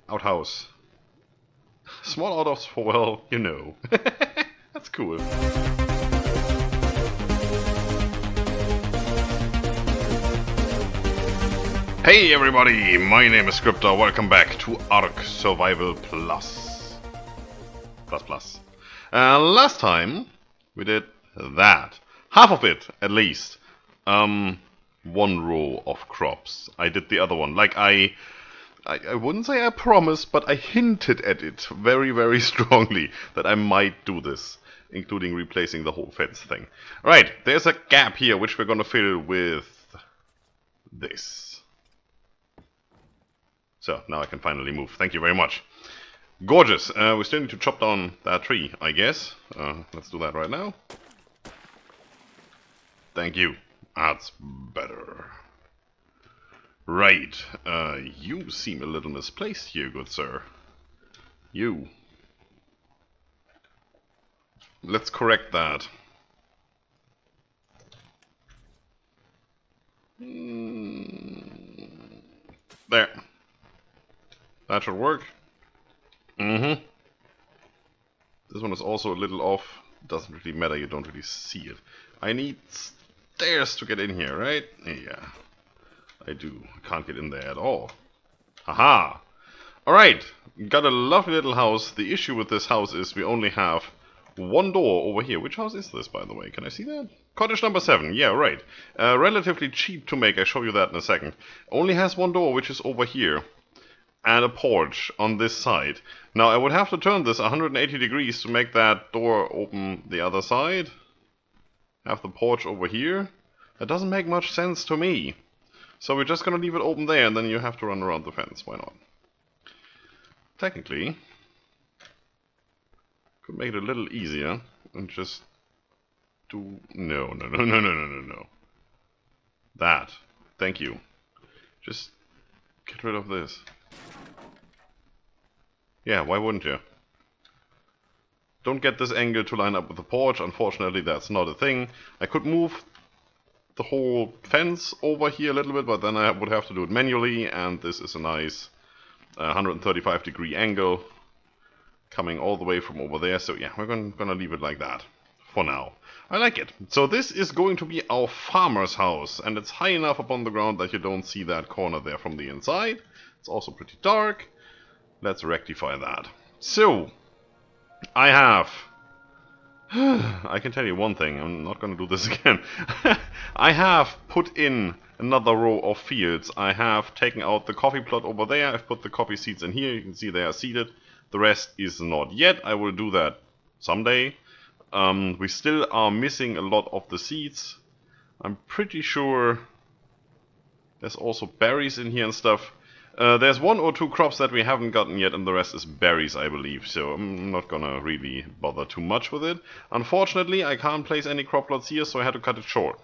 outhouse. Small outhouse for, well, you know. That's cool. Hey everybody, my name is Scryptar. Welcome back to ARK Survival Plus. Last time we did that. Half of it, at least. One row of crops. I did the other one. Like I wouldn't say I promised, but I hinted at it very, very strongly that I might do this, including replacing the whole fence thing. Alright, there's a gap here which we're gonna fill with this. So, now I can finally move. Thank you very much. Gorgeous. We still need to chop down that tree, I guess. Let's do that right now. Thank you. That's better. Right. You seem a little misplaced here, good sir. You. Let's correct that. There. That should work. This one is also a little off. Doesn't really matter, you don't really see it. I need stairs to get in here, right? Yeah, I do. I can't get in there at all. Haha! Alright, got a lovely little house. The issue with this house is we only have one door over here. Which house is this, by the way? Can I see that? Cottage number 7. Yeah, right. Relatively cheap to make. I'll show you that in a second. Only has one door, which is over here. And a porch on this side. Now I would have to turn this 180 degrees to make that door open the other side. Have the porch over here. That doesn't make much sense to me. So we're just gonna leave it open there, and then you have to run around the fence. Why not? Technically, could make it a little easier and just do no. That. Thank you. Just get rid of this. Yeah, why wouldn't you? Don't get this angle to line up with the porch. Unfortunately, that's not a thing. I could move the whole fence over here a little bit, but then I would have to do it manually, and this is a nice 135 degree angle coming all the way from over there. So yeah, we're gonna leave it like that for now. I like it. So this is going to be our farmer's house, and it's high enough up on the ground that you don't see that corner there from the inside. It's also pretty dark. Let's rectify that. So, I have... I can tell you one thing, I'm not going to do this again. I have put in another row of fields. I have taken out the coffee plot over there. I've put the coffee seeds in here. You can see they are seeded. The rest is not yet. I will do that someday. We still are missing a lot of the seeds. I'm pretty sure there's also berries in here and stuff. There's 1 or 2 crops that we haven't gotten yet, and the rest is berries, I believe, so I'm not gonna really bother too much with it. Unfortunately, I can't place any crop plots here, so I had to cut it short.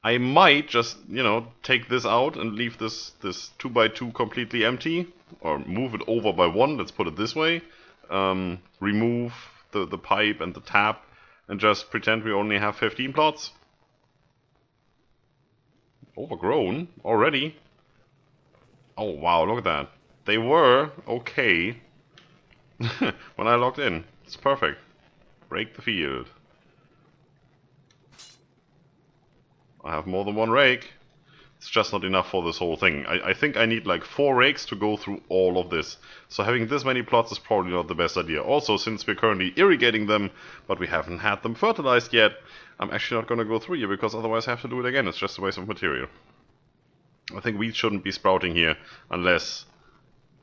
I might just, you know, take this out and leave this 2x2 completely empty, or move it over by 1, let's put it this way. Remove the pipe and the tap, and just pretend we only have 15 plots. Overgrown already. Oh wow, look at that. They were okay when I logged in. It's perfect. Rake the field. I have more than 1 rake. It's just not enough for this whole thing. I think I need like 4 rakes to go through all of this. So having this many plots is probably not the best idea. Also, since we're currently irrigating them, but we haven't had them fertilized yet, I'm actually not going to go through here, because otherwise I have to do it again. It's just a waste of material. I think weeds shouldn't be sprouting here unless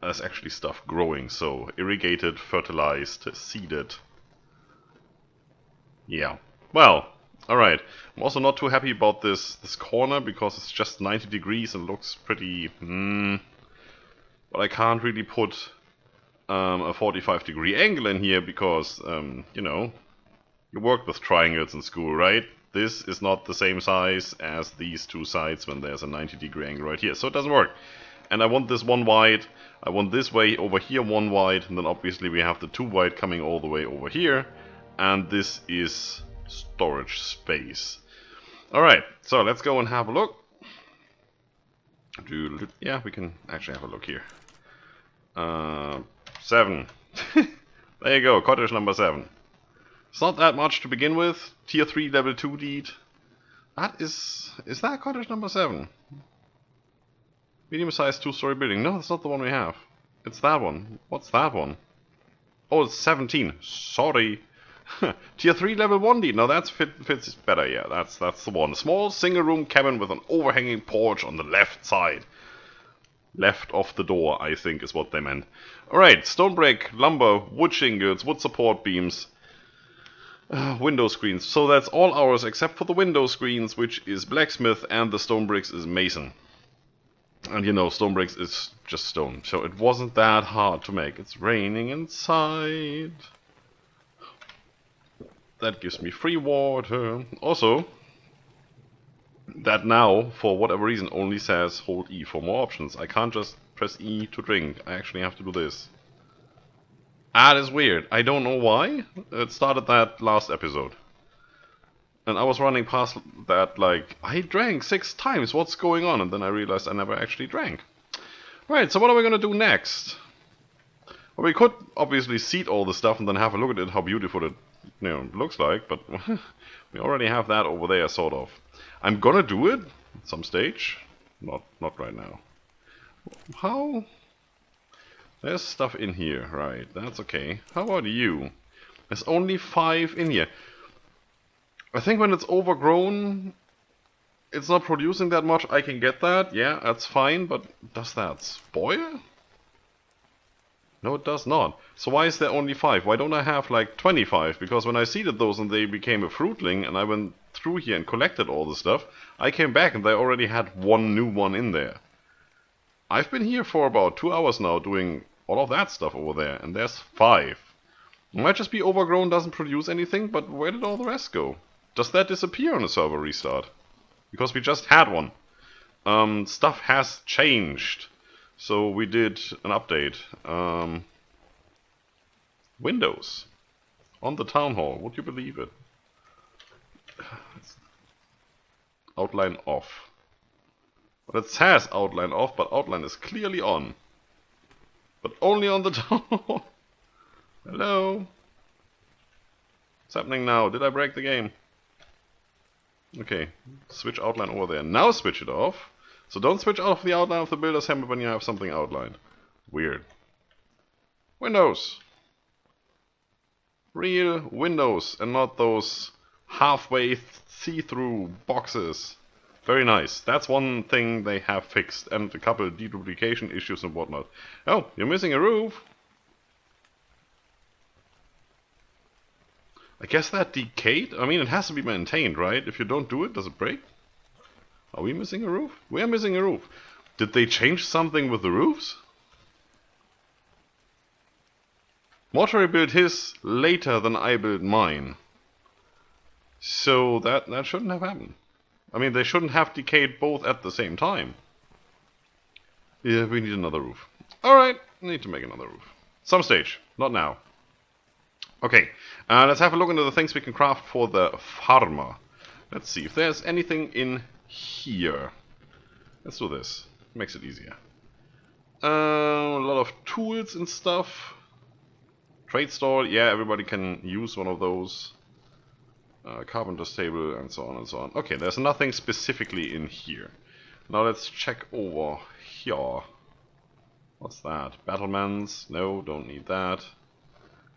there's actually stuff growing. So irrigated, fertilized, seeded. Yeah. Well, alright. I'm also not too happy about this corner, because it's just 90 degrees and looks pretty... But I can't really put a 45 degree angle in here, because, you know, you worked with triangles in school, right? This is not the same size as these 2 sides when there's a 90 degree angle right here, so it doesn't work. And I want this 1 wide, I want this way over here 1 wide, and then obviously we have the 2 wide coming all the way over here, and this is storage space. Alright, so let's go and have a look. Yeah, we can actually have a look here. 7. There you go, cottage number 7. It's not that much to begin with. Tier 3, level 2 deed. That is that cottage number 7? Medium-sized 2-story building. No, that's not the one we have. It's that one. What's that one? Oh, it's 17. Sorry. Tier 3 level 1 deed. Now that fits better, yeah. That's the one. A small single room cabin with an overhanging porch on the left side. Left of the door, I think is what they meant. Alright, stone brick, lumber, wood shingles, wood support beams, window screens. So that's all ours except for the window screens, which is blacksmith, and the stone bricks is mason. And you know, stone bricks is just stone, so it wasn't that hard to make. It's raining inside. That gives me free water. Also, that now, for whatever reason, only says hold E for more options. I can't just press E to drink. I actually have to do this. That is weird. I don't know why. It started that last episode. And I was running past that like, I drank 6 times, what's going on? And then I realized I never actually drank. Right, so what are we gonna do next? Well, we could obviously seed all the stuff and then have a look at it, how beautiful it looks like, but we already have that over there, sort of. I'm gonna do it at some stage. Not right now. How? There's stuff in here, right, that's okay. How about you? There's only 5 in here. I think when it's overgrown, it's not producing that much. I can get that, yeah, that's fine, but does that spoil? No, it does not. So why is there only 5? Why don't I have like 25? Because when I seeded those and they became a fruitling, and I went through here and collected all the stuff, I came back and they already had 1 new one in there. I've been here for about 2 hours now doing all of that stuff over there, and there's 5. It might just be overgrown, doesn't produce anything, but where did all the rest go? Does that disappear on a server restart? Because we just had one. Stuff has changed. So we did an update. Windows. On the town hall. Would you believe it? Outline off. Well, it says outline off, but outline is clearly on. But only on the town hall. Hello? What's happening now? Did I break the game? Okay, switch outline over there. Now switch it off. So don't switch off the outline of the builder's hammer when you have something outlined. Weird. Windows. Real windows and not those halfway see-through boxes. Very nice. That's one thing they have fixed. And a couple of deduplication issues and whatnot. Oh, you're missing a roof. I guess that decayed? I mean, it has to be maintained, right? If you don't do it, does it break? Are we missing a roof? We are missing a roof. Did they change something with the roofs? Mortuary built his later than I built mine. So that shouldn't have happened. I mean, they shouldn't have decayed both at the same time. Yeah, we need another roof. Alright, need to make another roof. Some stage, not now. Okay, let's have a look into the things we can craft for the farmer. Let's see if there's anything in here. Let's do this. Makes it easier. A lot of tools and stuff. Trade stall, yeah, everybody can use one of those. Carpenter's table and so on and so on. Okay, there's nothing specifically in here. Now let's check over here. What's that? Battlements? No, don't need that.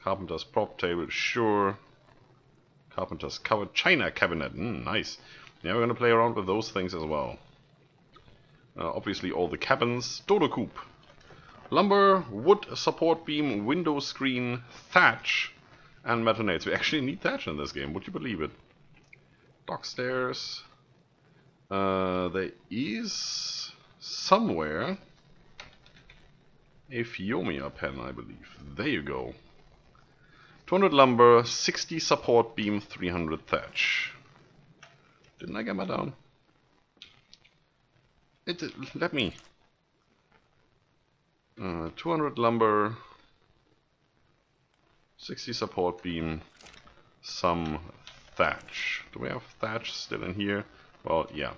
Carpenter's prop table, sure. Carpenter's covered china cabinet, nice. Yeah, we're gonna play around with those things as well. Obviously all the cabins. Dodo coop. Lumber, wood support beam, window screen, thatch, and metonates. We actually need thatch in this game, would you believe it? Dock stairs. There is somewhere a Fiomia pen, I believe. There you go. 200 lumber, 60 support beam, 300 thatch. Didn't I get my down? Let me. 200 lumber, 60 support beam, some thatch. Do we have thatch still in here? Well, yeah.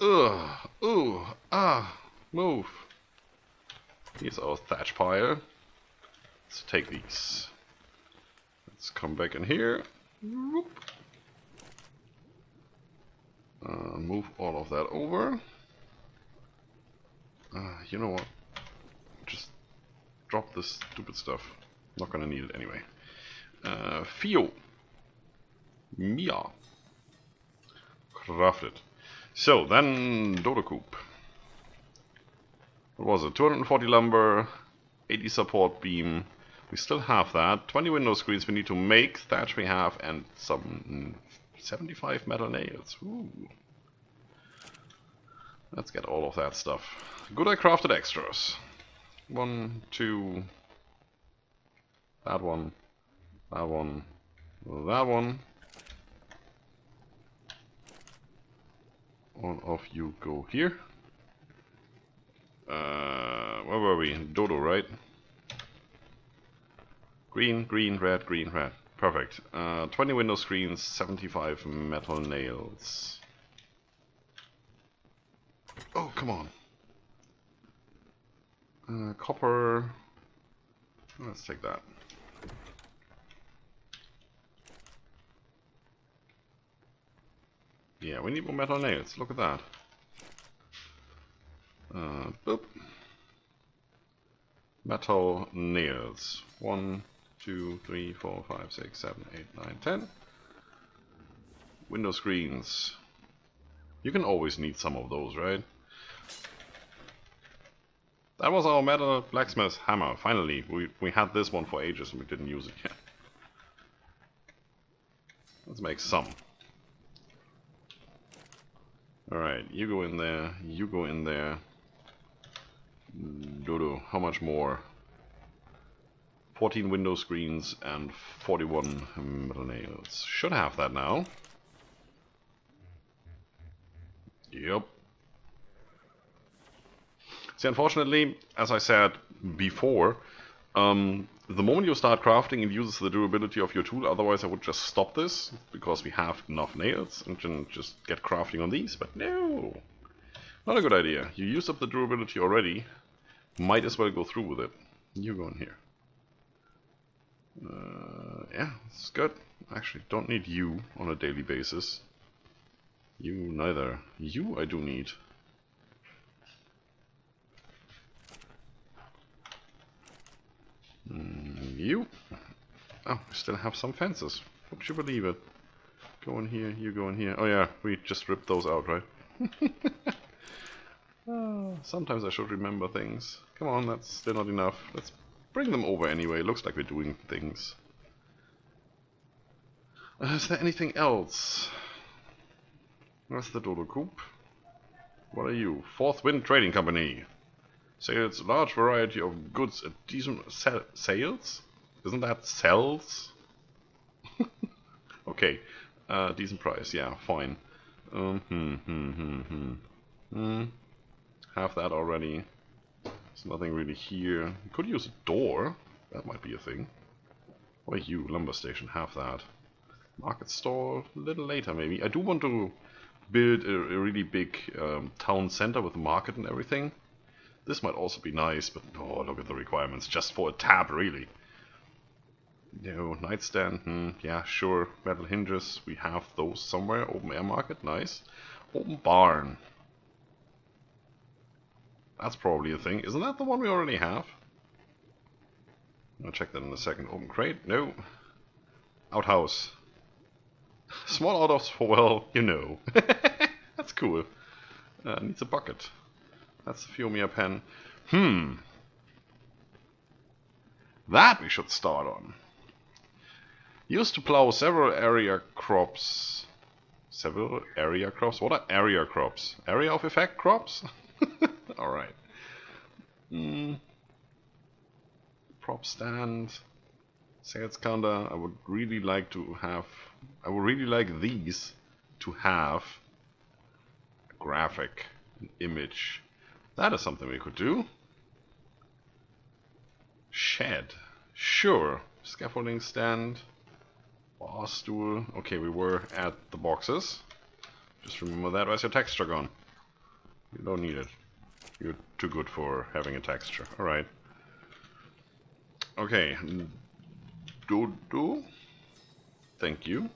Ugh. Ooh. Ah. Move. Here's our thatch pile. Let's take these. Let's come back in here. Move all of that over. You know what? Just drop this stupid stuff. Not gonna need it anyway. Fio. Mia. Crafted. So, then Dodo Coop. What was it? 240 lumber, 80 support beam. We still have that. 20 window screens we need to make. Thatch we have, and some 75 metal nails. Ooh. Let's get all of that stuff. Good, I crafted extras. 1, 2. That one. That one. That one. All of you go here. Where were we? Dodo, right? Green, green, red, green, red. Perfect. 20 window screens, 75 metal nails. Oh, come on. Copper. Let's take that. Yeah, we need more metal nails. Look at that. Boop. Metal nails. 1, 2, 3, 4, 5, 6, 7, 8, 9, 10. Window screens. You can always need some of those, right? That was our metal blacksmith hammer. Finally, we had this one for ages and we didn't use it yet. Let's make some. Alright, you go in there, you go in there. Dodo, how much more? 14 window screens and 41 metal nails. Should have that now. Yep. See, unfortunately, as I said before, the moment you start crafting, it uses the durability of your tool. Otherwise, I would just stop this, because we have enough nails, and can just get crafting on these. But no, not a good idea. You used up the durability already. Might as well go through with it. You go in here. Yeah, it's good. Actually, don't need you on a daily basis. You neither. You I do need. You. Oh, we still have some fences. Would you believe it? Go in here, you go in here. Oh yeah, we just ripped those out, right? Sometimes I should remember things. Come on, that's still not enough. Let's bring them over anyway. Looks like we're doing things. Is there anything else? Where's the Dodo Coop? What are you? Fourth Wind Trading Company. Sales large variety of goods at decent sales? Isn't that sells? Okay, decent price. Yeah, fine. Have that already. There's nothing really here. You could use a door. That might be a thing. Or you, lumber station, have that. Market store, a little later maybe. I do want to build a really big town center with a market and everything. This might also be nice, but oh, look at the requirements. Just for a tab, really. No, nightstand, yeah, sure. Metal hinges, we have those somewhere. Open air market, nice. Open barn. That's probably a thing. Isn't that the one we already have? I'll check that in a second. Open crate, no. Outhouse. Small outhouse for, well, you know. That's cool. Needs a bucket. That's the Fiumia pen. That we should start on. Used to plow several area crops. Several area crops? What are area crops? Area of effect crops? Alright. Prop stand. Sales counter. I would really like to have... I would really like these to have a graphic, an image. That is something we could do. Shed. Sure. Scaffolding stand. Bar stool. Okay, we were at the boxes. Just remember that. Where's your texture gone? You don't need it. You're too good for having a texture. Alright. Okay. Do. Thank you.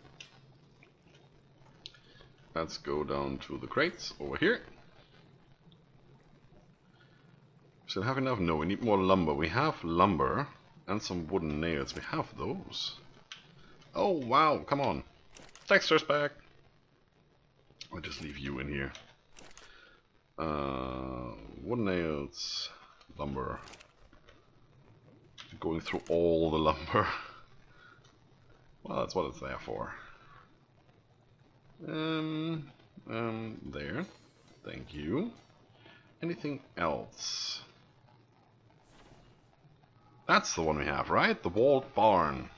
Let's go down to the crates over here. Still have enough? No, we need more lumber. We have lumber and some wooden nails. We have those. Oh wow, come on. Texture's back. I'll just leave you in here. Wooden nails, lumber. Going through all the lumber. Well, that's what it's there for. There. Thank you. Anything else? That's the one we have, right? The walled barn.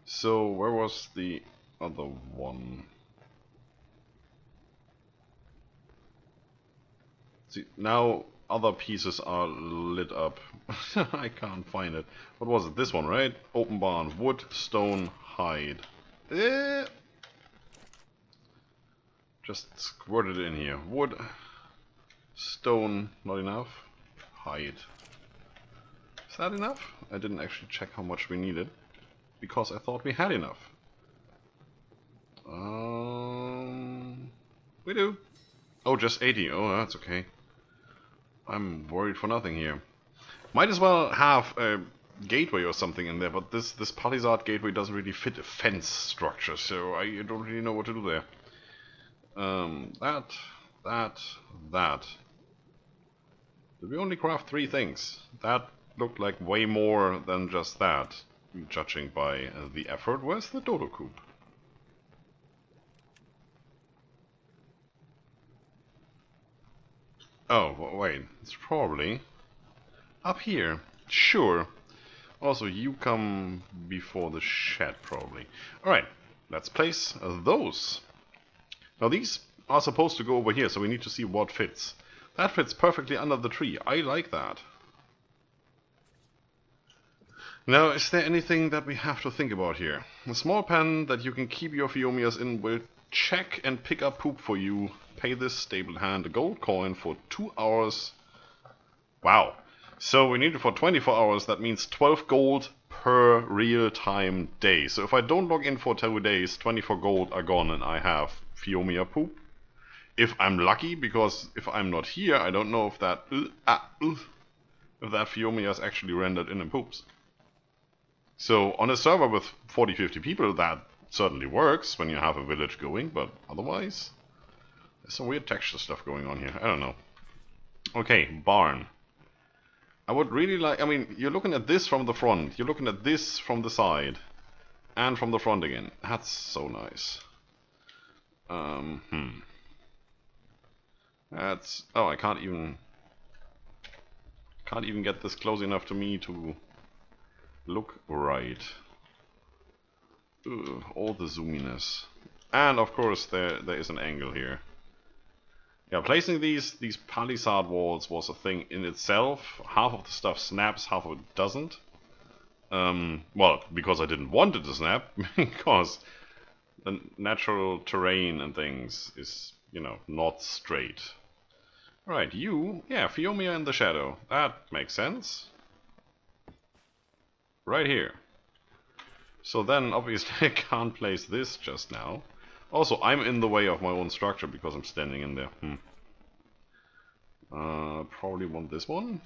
So, where was the other one? See, now other pieces are lit up. I can't find it. What was it? This one, right? Open barn. Wood, stone, hide. Just squirted it in here. Wood, stone, not enough. Hide. Is that enough? I didn't actually check how much we needed, because I thought we had enough. We do. Oh, just 80. Oh, that's okay. I'm worried for nothing here. Might as well have a gateway or something in there, but this palisade gateway doesn't really fit a fence structure, so I don't really know what to do there. That. Did we only craft 3 things? That looked like way more than just that, judging by the effort. Where's the dodo coop? Oh, wait, it's probably up here. Sure. Also, you come before the shed, probably. Alright, let's place those. Now, these are supposed to go over here, so we need to see what fits. That fits perfectly under the tree. I like that. Now, is there anything that we have to think about here? A small pen that you can keep your Phiomias in will check and pick up poop for you. Pay this stable hand a gold coin for 2 hours. Wow. So we need it for 24 hours. That means 12 gold per real-time day. So if I don't log in for 2 days, 24 gold are gone and I have Phiomia poop. If I'm lucky, because if I'm not here, I don't know if that Phiomia is actually rendered in poops. So on a server with 40-50 people, that certainly works when you have a village going, but otherwise, there's some weird texture stuff going on here. I don't know. Okay, barn. I would really like, I mean, you're looking at this from the front, you're looking at this from the side, and from the front again. That's so nice. That's, oh, I can't even get this close enough to me to look right. Ugh, all the zoominess. And of course there is an angle here. Yeah, placing these palisade walls was a thing in itself. Half of the stuff snaps, half of it doesn't. Well, because I didn't want it to snap, because the natural terrain and things is, you know, not straight. Right, you, yeah, Phiomia in the shadow. That makes sense. Right here. So then, obviously, I can't place this just now. Also, I'm in the way of my own structure because I'm standing in there. Probably want this one.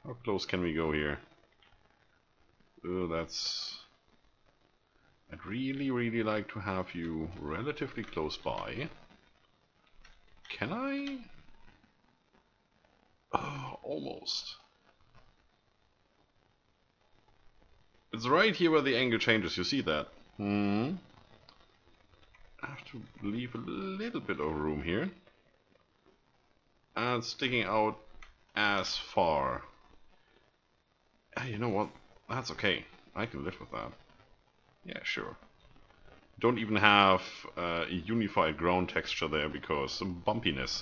How close can we go here? Oh, that's... I'd really like to have you relatively close by. Can I? Oh, almost. It's right here where the angle changes, you see that? I have to leave a little bit of room here. And sticking out as far. You know what? That's okay. I can live with that. Yeah, sure. Don't even have a unified ground texture there because some bumpiness.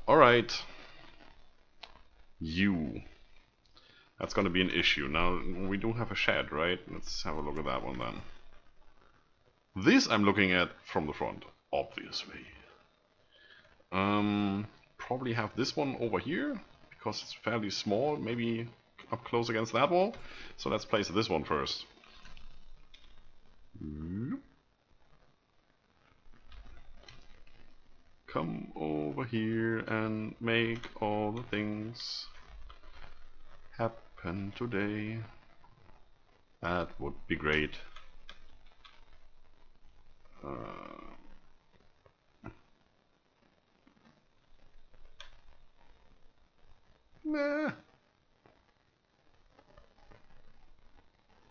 Alright. You. That's going to be an issue. Now, we do have a shed, right? Let's have a look at that one then. This I'm looking at from the front, obviously. Probably have this one over here, because it's fairly small, maybe up close against that wall. So let's place this one first. Come over here and make all the things happen today. That would be great. Nah.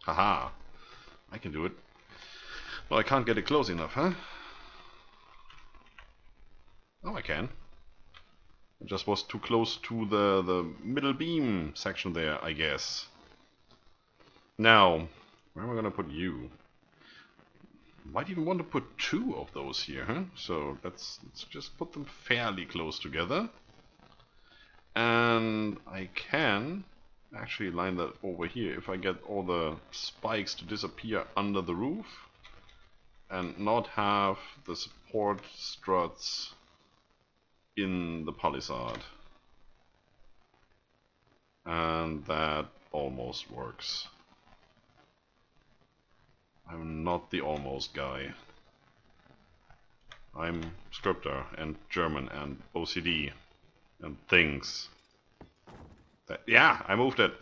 Haha. I can do it. Well, I can't get it close enough, huh? Oh, I can. It just was too close to the middle beam section there, I guess. Now, where am I gonna put you? Might even want to put 2 of those here, huh? So let's just put them fairly close together. And I can actually line that over here if I get all the spikes to disappear under the roof and not have the support struts in the palisade. And that almost works. I'm not the almost guy. I'm Scryptar and German and OCD and things. Yeah, I moved it.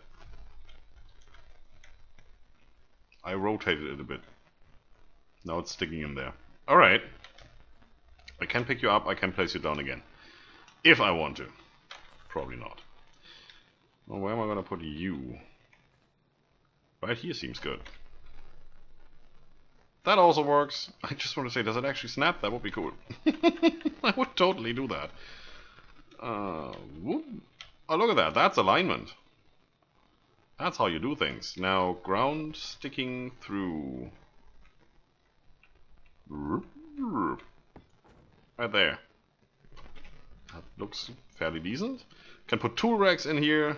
I rotated it a bit. Now it's sticking in there. Alright. I can pick you up, I can place you down again. If I want to. Probably not. Well, where am I gonna put you? Right here seems good. That also works. I just want to say, does it actually snap? That would be cool. I would totally do that. Whoop. Oh, look at that. That's alignment. That's how you do things. Now, ground sticking through. Right there. That looks fairly decent. Can put tool racks in here.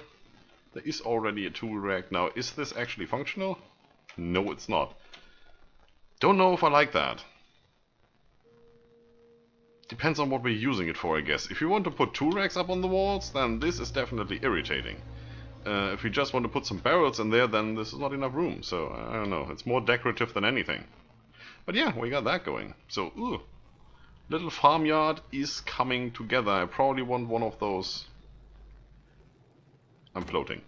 There is already a tool rack. Now, is this actually functional? No, it's not. Don't know if I like that. Depends on what we're using it for, I guess. If you want to put tool racks up on the walls, then this is definitely irritating. If you just want to put some barrels in there, then this is not enough room. So, I don't know. It's more decorative than anything. But yeah, we got that going. So, ooh. Little farmyard is coming together. I probably want one of those. I'm floating.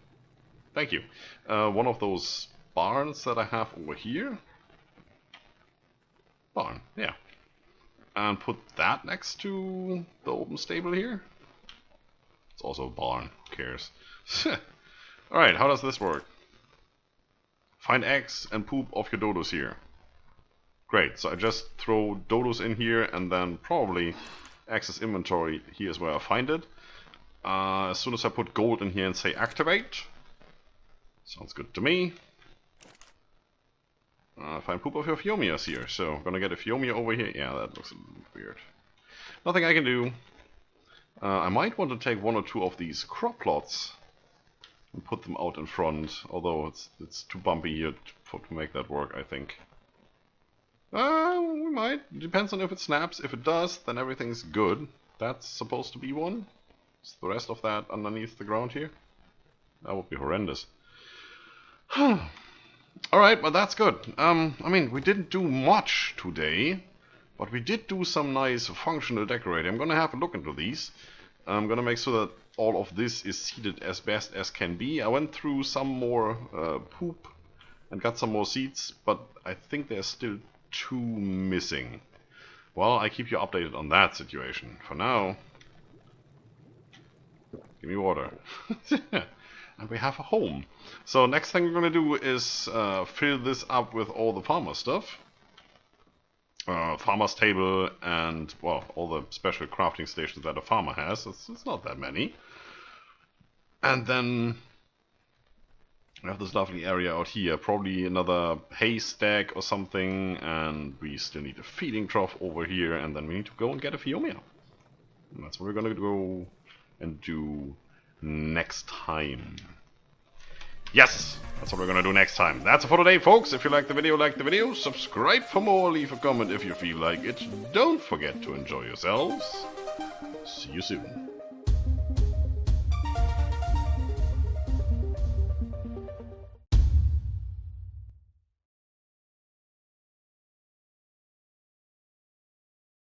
Thank you. One of those barns that I have over here. Barn, yeah. And put that next to the open stable here. It's also a barn, who cares? Alright, how does this work? Find eggs and poop of your dodos here. Great, so I just throw dodos in here and then probably access inventory here is where I find it. As soon as I put gold in here and say activate. Sounds good to me. Find poop of your Phiomias here, so I'm gonna get a Phiomia over here. Yeah, that looks a little weird. Nothing I can do. I might want to take 1 or 2 of these crop plots and put them out in front, although it's too bumpy here to make that work, I think. We might. Depends on if it snaps. If it does, then everything's good. That's supposed to be one. Is the rest of that underneath the ground here? That would be horrendous. Alright, but that's good. I mean, we didn't do much today, but we did do some nice functional decorating. I'm gonna have a look into these. I'm gonna make sure that all of this is seeded as best as can be. I went through some more poop and got some more seeds, but I think there's still 2 missing. Well, I keep you updated on that situation. For now, give me water. And we have a home. So next thing we're gonna do is fill this up with all the farmer stuff. Farmer's table and, well, all the special crafting stations that a farmer has. It's not that many. And then we have this lovely area out here. Probably another haystack or something. And we still need a feeding trough over here. And then we need to go and get a Phiomia. And that's what we're gonna go and do next time. Yes, that's what we're gonna do next time. That's it for today, folks. If you like the video, subscribe for more, leave a comment if you feel like it. Don't forget to enjoy yourselves. See you soon.